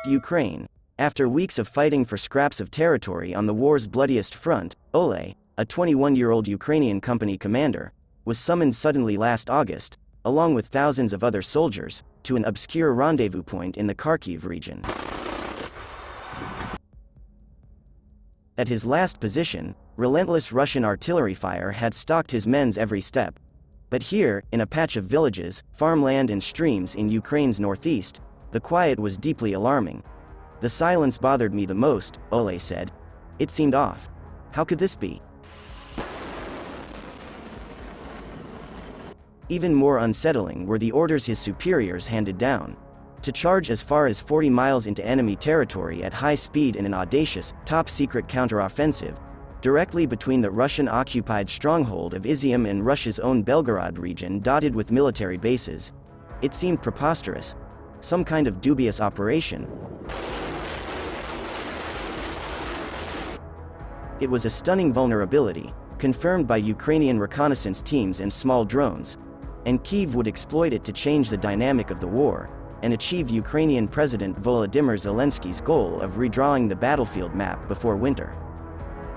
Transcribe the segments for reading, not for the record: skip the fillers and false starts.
Ukraine. After weeks of fighting for scraps of territory on the war's bloodiest front, Ole, a 21-year-old Ukrainian company commander, was summoned suddenly last August, along with thousands of other soldiers, to an obscure rendezvous point in the Kharkiv region. At his last position, relentless Russian artillery fire had stalked his men's every step. But here, in a patch of villages, farmland and streams in Ukraine's northeast, the quiet was deeply alarming. "The silence bothered me the most," Ole said. "It seemed off. How could this be?" Even more unsettling were the orders his superiors handed down. To charge as far as 40 miles into enemy territory at high speed in an audacious, top-secret counteroffensive, directly between the Russian-occupied stronghold of Izium and Russia's own Belgorod region dotted with military bases. It seemed preposterous. Some kind of dubious operation. It was a stunning vulnerability, confirmed by Ukrainian reconnaissance teams and small drones, and Kyiv would exploit it to change the dynamic of the war, and achieve Ukrainian President Volodymyr Zelensky's goal of redrawing the battlefield map before winter.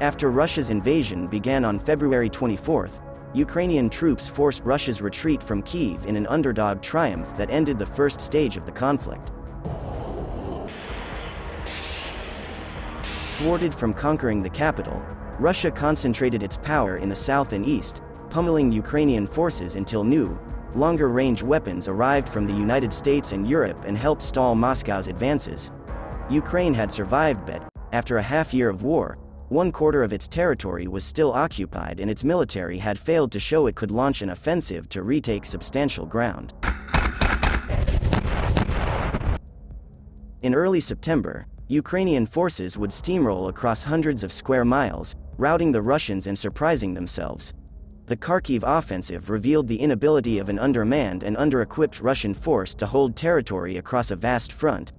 After Russia's invasion began on February 24, Ukrainian troops forced Russia's retreat from Kyiv in an underdog triumph that ended the first stage of the conflict. Thwarted from conquering the capital, Russia concentrated its power in the south and east, pummeling Ukrainian forces until new, longer-range weapons arrived from the United States and Europe and helped stall Moscow's advances. Ukraine had survived, but, after a half-year of war, 1/4 of its territory was still occupied and its military had failed to show it could launch an offensive to retake substantial ground. In early September, Ukrainian forces would steamroll across hundreds of square miles, routing the Russians and surprising themselves. The Kharkiv offensive revealed the inability of an undermanned and under-equipped Russian force to hold territory across a vast front.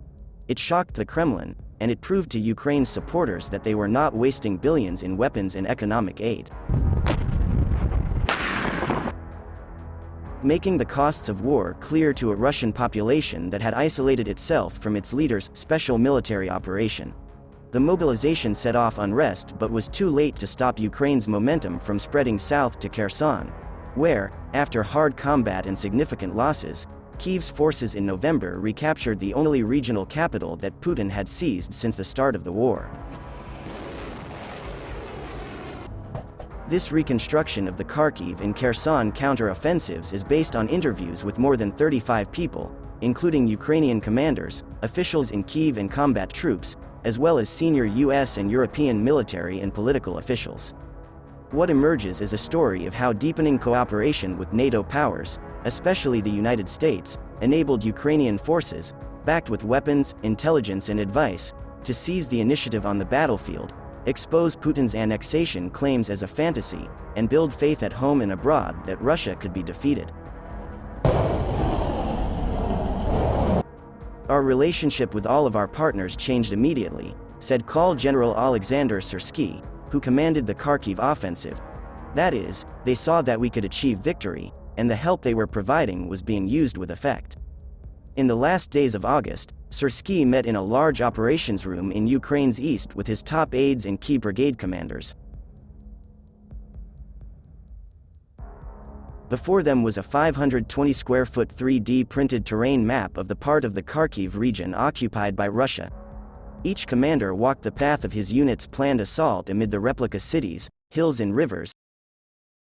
It shocked the Kremlin, and it proved to Ukraine's supporters that they were not wasting billions in weapons and economic aid. Making the costs of war clear to a Russian population that had isolated itself from its leader's special military operation. The mobilization set off unrest but was too late to stop Ukraine's momentum from spreading south to Kherson, where, after hard combat and significant losses, Kyiv's forces in November recaptured the only regional capital that Putin had seized since the start of the war. This reconstruction of the Kharkiv and Kherson counter-offensives is based on interviews with more than 35 people, including Ukrainian commanders, officials in Kyiv and combat troops, as well as senior US and European military and political officials. What emerges is a story of how deepening cooperation with NATO powers, especially the United States, enabled Ukrainian forces, backed with weapons, intelligence and advice, to seize the initiative on the battlefield, expose Putin's annexation claims as a fantasy, and build faith at home and abroad that Russia could be defeated. "Our relationship with all of our partners changed immediately," said Col General Alexander Syrsky, who commanded the Kharkiv offensive. "That is, they saw that we could achieve victory, and the help they were providing was being used with effect." In the last days of August, Syrsky met in a large operations room in Ukraine's east with his top aides and key brigade commanders. Before them was a 520-square-foot 3D printed terrain map of the part of the Kharkiv region occupied by Russia. Each commander walked the path of his unit's planned assault amid the replica cities, hills and rivers,